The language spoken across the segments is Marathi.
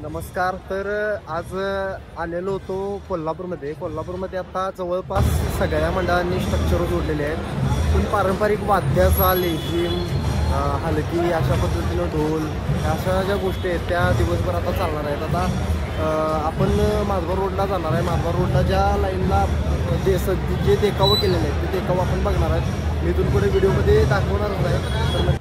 नमस्कार. तर आज आलेलो होतो कोल्हापूरमध्ये आता जवळपास सगळ्या मंडळांनी स्ट्रक्चर जोडलेले आहेत. पण पारंपरिक वाद्याचा लेझिम, हलकी अशा पद्धतीनं ढोल अशा ज्या गोष्टी आहेत त्या दिवसभर आता चालणार आहेत. आता आपण माधवा रोडला जाणार आहे. माधवा रोडला ज्या लाईनला जे देखावं केलेले आहेत ते देखावं आपण बघणार आहेत. मी इथून पुढे व्हिडिओमध्ये दाखवणारच आहे. तर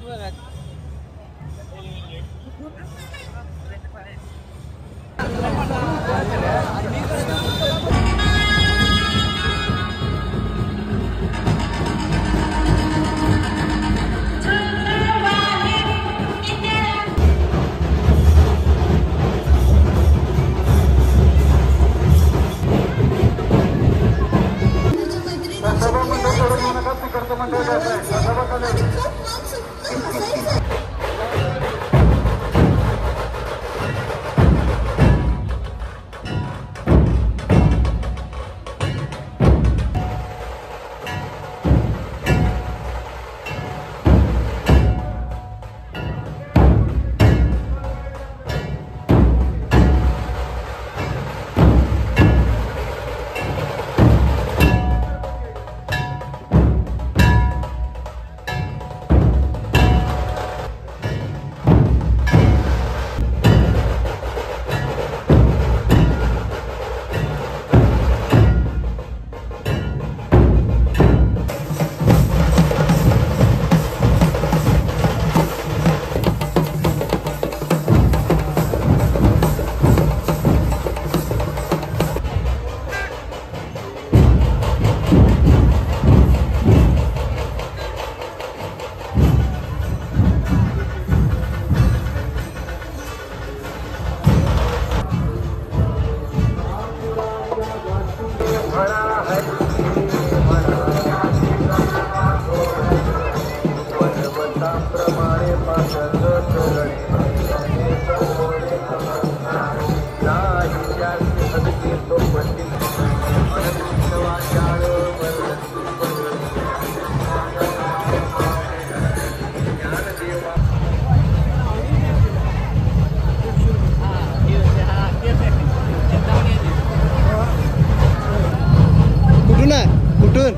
कुठून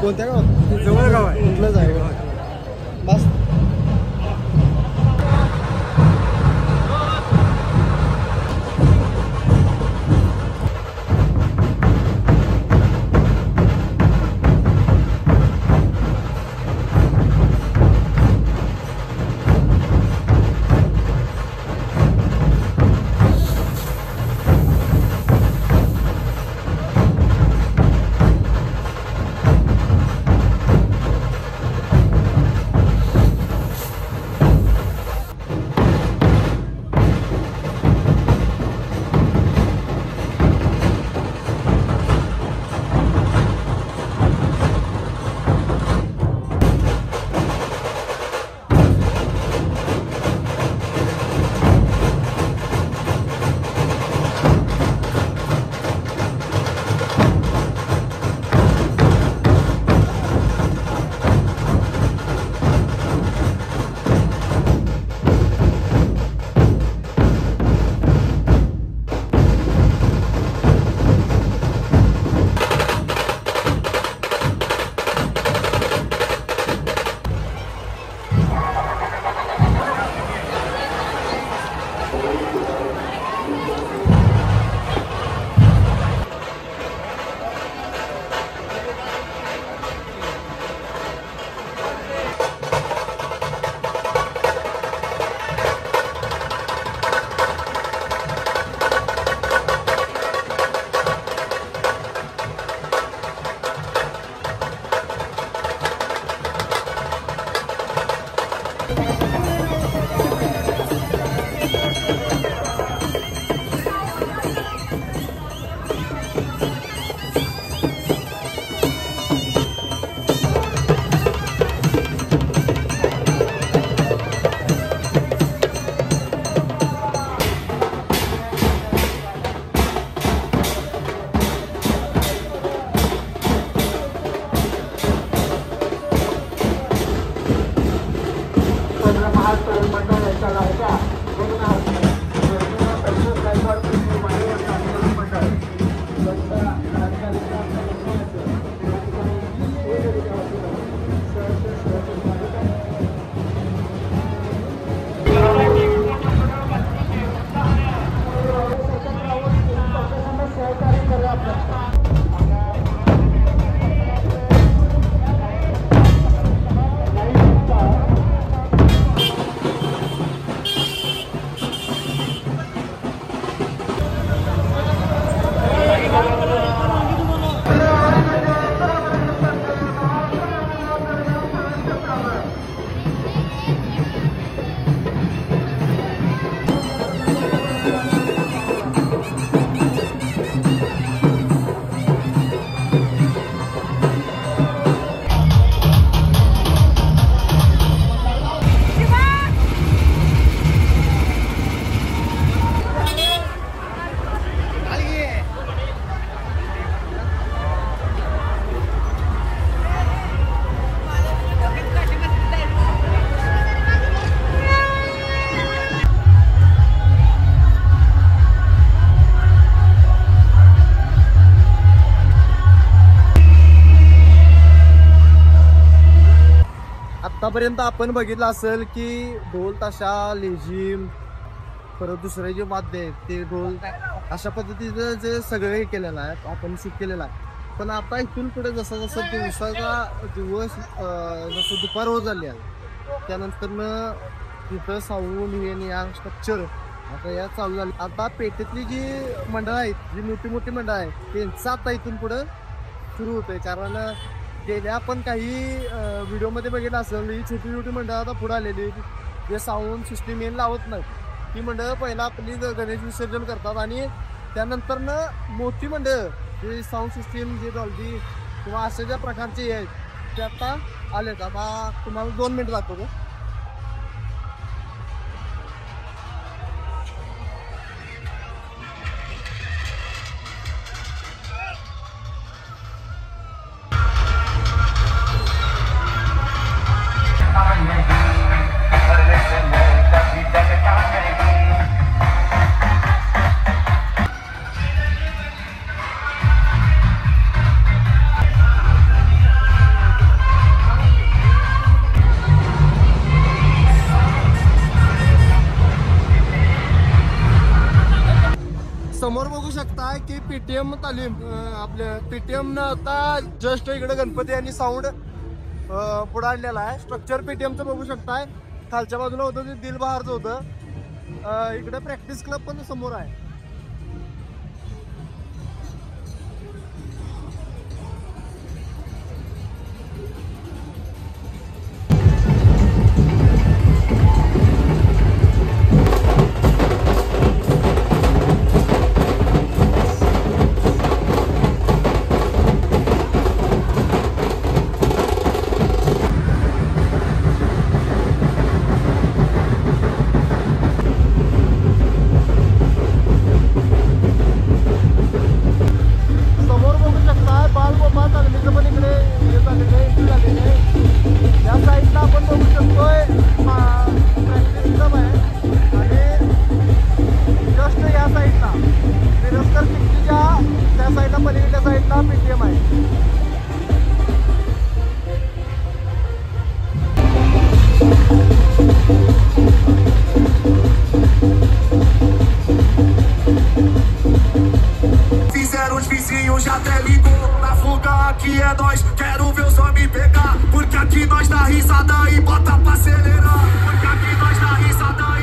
कोणत्या गावात? जवळ गाव आहे. कुठलंच आहे बस. आतापर्यंत आपण बघितलं असेल की ढोल ताशा लेझिम परत दुसरे जे वाद्य आहेत ते ढोल अशा पद्धतीचं जे सगळं हे केलेलं आहे आपण शूट केलेलं आहे. पण आता इथून पुढे जसं जसं दिवसाचा दिवस जसं दुपार होत झाली आहे त्यानंतर तिथं साऊंड हे या स्ट्रक्चर आता या चालू झाली. आता पेठेतली जी मंडळं आहेत जी मोठी मोठी मंडळं आहेत त्यांचं आता इथून पुढं सुरू होतंय. कारण गेल्या आपण काही व्हिडिओमध्ये बघितलं असेल ही छोटी छोटी मंडळं आता पुढे आलेली जे साऊंड सिस्टीम हे लावत नाही ती मंडळं पहिला आपली गणेश विसर्जन करतात आणि त्यानंतरनं मोठी मंडळं जे साऊंड सिस्टीम जे डॉल्बी किंवा अशा ज्या प्रकारचे आहेत ते आता आलेत. आता तुम्हाला 2 मिनिट दाखवतो. समोर बघू शकता की पीटीएम तालीम आपल्या पीटीएम न आता जस्ट इकडे गणपती आणि साऊंड पुढे आणलेला आहे. स्ट्रक्चर पीटीएमचं बघू शकताय. खालच्या बाजूला होतं ते दिलबहारचं होतं. इकडे प्रॅक्टिस क्लब पण समोर आहे. Fizeram os vizinhos, já até ligou. Na fuga aqui é nós, quero ver os homens pegar. Porque aqui nós dá risada e bota pra acelerar. Porque aqui nós dá risada e